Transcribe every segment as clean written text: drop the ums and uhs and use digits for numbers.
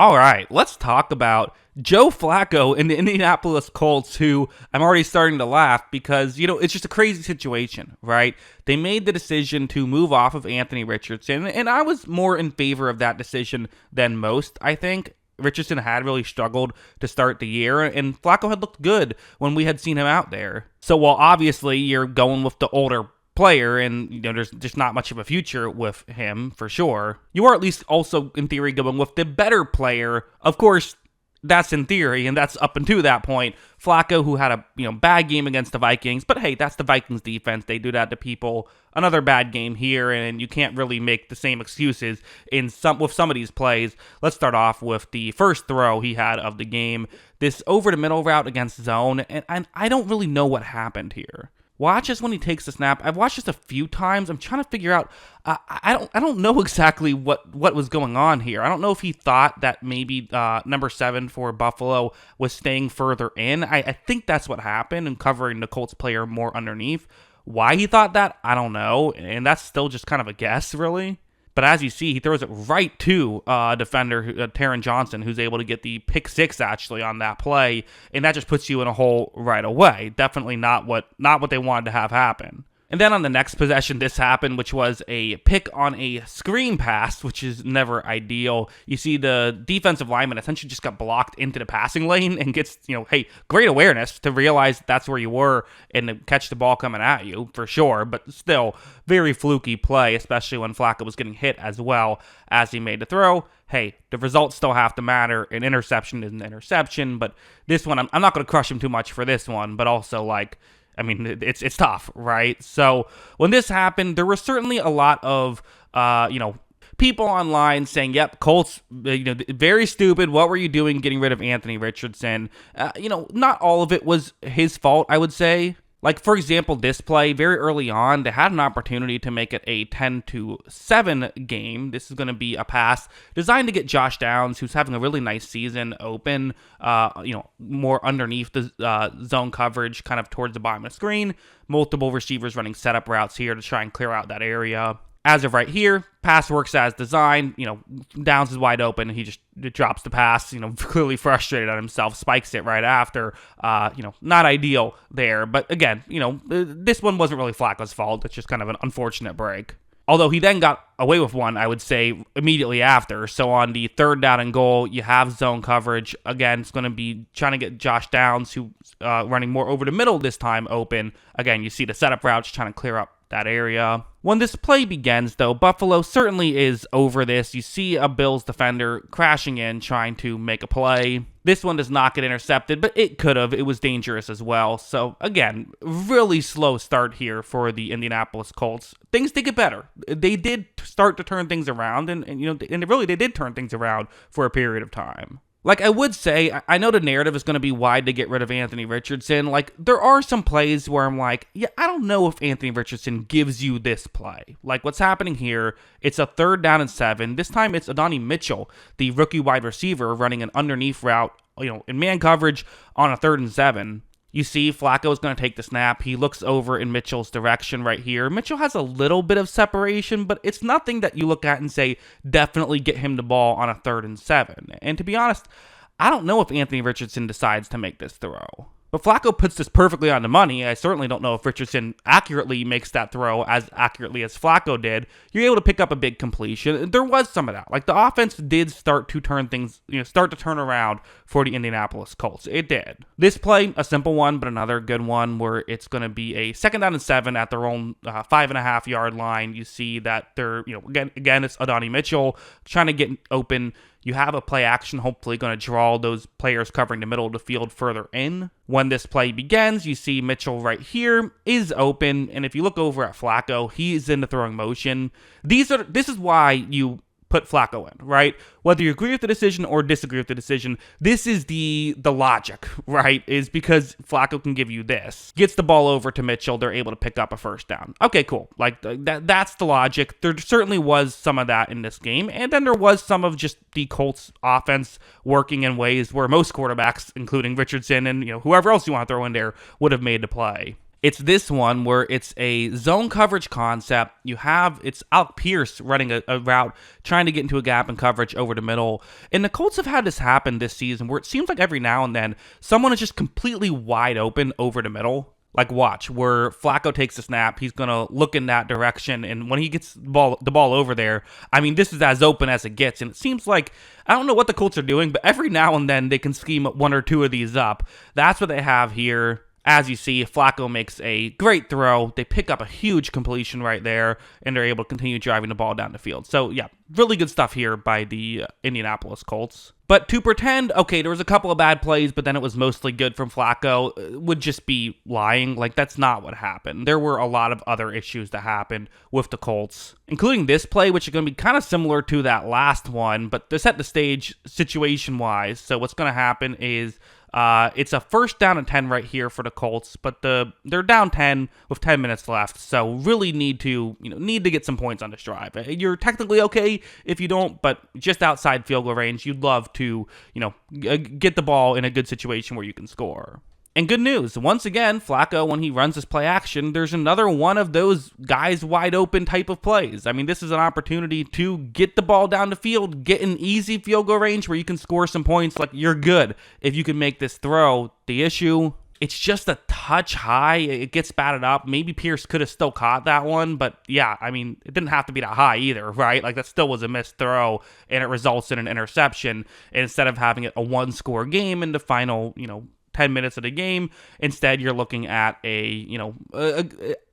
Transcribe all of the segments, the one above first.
All right, let's talk about Joe Flacco and the Indianapolis Colts, who I'm already starting to laugh because, it's just a crazy situation, right? They made the decision to move off of Anthony Richardson, and I was more in favor of that decision than most, I think. Richardson had really struggled to start the year, and Flacco had looked good when we had seen him out there. So while obviously you're going with the older player and there's just not much of a future with him for sure, you are at least also in theory going with the better player. Of course, that's in theory, and that's up until that point. Flacco, who had a bad game against the Vikings, but hey, that's the Vikings defense. They do that to people. Another bad game here, and you can't really make the same excuses with some of these plays. Let's start off with the first throw he had of the game. This over the middle route against zone, and I don't really know what happened here. Watch this when he takes the snap. I've watched this a few times. I'm trying to figure out. I don't know exactly what was going on here. I don't know if he thought that maybe number 7 for Buffalo was staying further in. I think that's what happened and covering the Colts player more underneath. Why he thought that, I don't know, and that's still just kind of a guess, really. But as you see, he throws it right to defender Taron Johnson, who's able to get the pick 6 actually on that play, and that just puts you in a hole right away. Definitely not what they wanted to have happen. And then on the next possession, this happened, which was a pick on a screen pass, which is never ideal. You see the defensive lineman essentially just got blocked into the passing lane and gets, hey, great awareness to realize that's where you were and to catch the ball coming at you, for sure. But still, very fluky play, especially when Flacco was getting hit as well as he made the throw. Hey, the results still have to matter. An interception is an interception, but this one, I'm not going to crush him too much for this one, but also, it's tough, right? So when this happened, there was certainly a lot of, people online saying, yep, Colts, very stupid. What were you doing getting rid of Anthony Richardson? Not all of it was his fault, I would say. Like, for example, this play, very early on, they had an opportunity to make it a 10-7 game. This is going to be a pass designed to get Josh Downs, who's having a really nice season, open, more underneath the zone coverage, kind of towards the bottom of the screen. Multiple receivers running setup routes here to try and clear out that area. As of right here, pass works as designed. Downs is wide open. He just drops the pass, clearly frustrated at himself, spikes it right after. Not ideal there. But again, this one wasn't really Flacco's fault. It's just kind of an unfortunate break. Although he then got away with one, I would say, immediately after. So on the 3rd down and goal, you have zone coverage. Again, it's going to be trying to get Josh Downs, who running more over the middle this time, open. Again, you see the setup routes trying to clear up that area. When this play begins, though, Buffalo certainly is over this. You see a Bills defender crashing in, trying to make a play. This one does not get intercepted, but it could have. It was dangerous as well. So, again, really slow start here for the Indianapolis Colts. Things did get better. They did start to turn things around, and they did turn things around for a period of time. Like, I would say, I know the narrative is going to be wide to get rid of Anthony Richardson. Like, there are some plays where I'm like, yeah, I don't know if Anthony Richardson gives you this play. Like, what's happening here, it's a 3rd down and 7. This time, it's Adonai Mitchell, the rookie wide receiver, running an underneath route, in man coverage on a 3rd and 7. You see Flacco is going to take the snap. He looks over in Mitchell's direction right here. Mitchell has a little bit of separation, but it's nothing that you look at and say, definitely get him the ball on a 3rd and 7. And to be honest, I don't know if Anthony Richardson decides to make this throw. But Flacco puts this perfectly on the money. I certainly don't know if Richardson accurately makes that throw as accurately as Flacco did. You're able to pick up a big completion. There was some of that. Like, the offense did start to turn around for the Indianapolis Colts. It did. This play, a simple one, but another good one where it's going to be a 2nd down and 7 at their own 5.5 yard line. You see that they're, again, it's Adonai Mitchell trying to get open. You have a play action, hopefully going to draw those players covering the middle of the field further in. When this play begins, you see Mitchell right here is open, and if you look over at Flacco, he's in the throwing motion. This is why you put Flacco in, right? Whether you agree with the decision or disagree with the decision, this is the logic, right? Is because Flacco can give you this. Gets the ball over to Mitchell, they're able to pick up a 1st down. Okay, cool. Like, that's the logic. There certainly was some of that in this game, and then there was some of just the Colts offense working in ways where most quarterbacks, including Richardson and whoever else you want to throw in there, would have made the play. It's this one where it's a zone coverage concept. It's Alec Pierce running a route, trying to get into a gap in coverage over the middle. And the Colts have had this happen this season where it seems like every now and then someone is just completely wide open over the middle. Like watch, where Flacco takes a snap, he's going to look in that direction, and when he gets the ball over there, I mean, this is as open as it gets, and it seems like, I don't know what the Colts are doing, but every now and then they can scheme one or two of these up. That's what they have here. As you see, Flacco makes a great throw. They pick up a huge completion right there, and they're able to continue driving the ball down the field. So, yeah, really good stuff here by the Indianapolis Colts. But to pretend, okay, there was a couple of bad plays, but then it was mostly good from Flacco, would just be lying. Like, that's not what happened. There were a lot of other issues that happened with the Colts, including this play, which is going to be kind of similar to that last one, but to set the stage situation-wise. So what's going to happen is it's a 1st down and 10 right here for the Colts, but they're down 10 with 10 minutes left, so really need to get some points on this drive. You're technically okay if you don't, but just outside field goal range, you'd love to get the ball in a good situation where you can score. And good news, once again, Flacco, when he runs this play action, there's another one of those guys wide open type of plays. I mean, this is an opportunity to get the ball down the field, get an easy field goal range where you can score some points. Like, you're good if you can make this throw. The issue, it's just a touch high. It gets batted up. Maybe Pierce could have still caught that one, but yeah, I mean, it didn't have to be that high either, right? Like, that still was a missed throw, and it results in an interception. And instead of having it a one-score game in the final, 10 minutes of the game, instead you're looking at a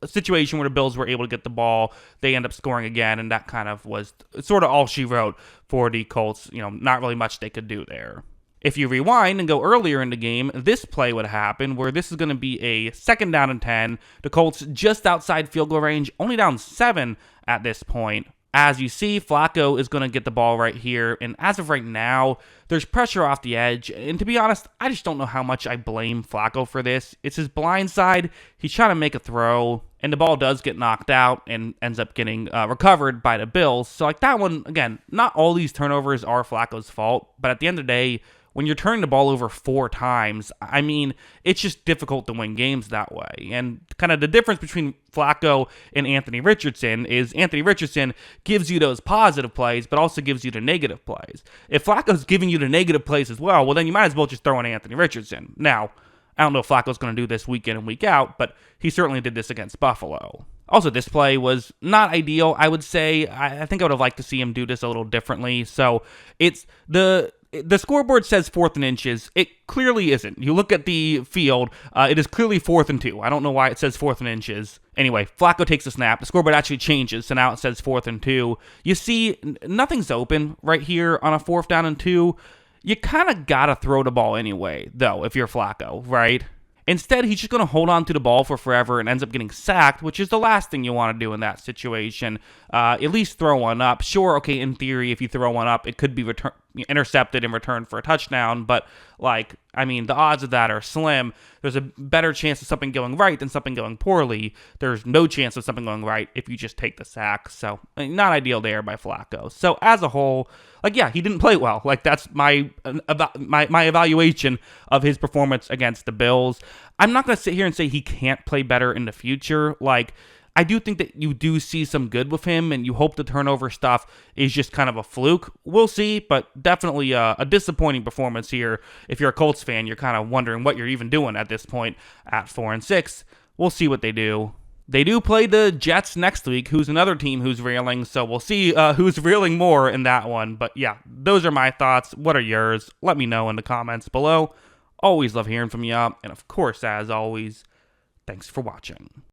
situation where the Bills were able to get the ball. They end up scoring again, and that kind of was sort of all she wrote for the Colts. Not really much they could do there. If you rewind and go earlier in the game, this play would happen where this is going to be a 2nd down and 10. The Colts just outside field goal range, only down 7 at this point. As you see, Flacco is going to get the ball right here, and as of right now, there's pressure off the edge, and to be honest, I just don't know how much I blame Flacco for this. It's his blind side. He's trying to make a throw, and the ball does get knocked out and ends up getting recovered by the Bills. So, like, that one, again, not all these turnovers are Flacco's fault, but at the end of the day, when you're turning the ball over 4 times, I mean, it's just difficult to win games that way. And kind of the difference between Flacco and Anthony Richardson is Anthony Richardson gives you those positive plays, but also gives you the negative plays. If Flacco's giving you the negative plays as well then you might as well just throw in Anthony Richardson. Now, I don't know if Flacco's going to do this week in and week out, but he certainly did this against Buffalo. Also, this play was not ideal, I would say. I think I would have liked to see him do this a little differently. So, it's the scoreboard says 4th and inches. It clearly isn't. You look at the field, it is clearly 4th and 2. I don't know why it says 4th and inches. Anyway, Flacco takes a snap. The scoreboard actually changes, so now it says 4th and 2. You see, nothing's open right here on a 4th down and 2. You kind of got to throw the ball anyway, though, if you're Flacco, right? Instead, he's just going to hold on to the ball for forever and ends up getting sacked, which is the last thing you want to do in that situation. At least throw one up. Sure, okay, in theory, if you throw one up, it could be intercepted in return for a touchdown, but, the odds of that are slim. There's a better chance of something going right than something going poorly. There's no chance of something going right if you just take the sack, so not ideal there by Flacco. So, as a whole, he didn't play well. That's my evaluation of his performance against the Bills. I'm not going to sit here and say he can't play better in the future. I do think that you do see some good with him, and you hope the turnover stuff is just kind of a fluke. We'll see, but definitely a disappointing performance here. If you're a Colts fan, you're kind of wondering what you're even doing at this point at 4-6. We'll see what they do. They do play the Jets next week, who's another team who's reeling, so we'll see who's reeling more in that one. But yeah, those are my thoughts. What are yours? Let me know in the comments below. Always love hearing from you, and of course, as always, thanks for watching.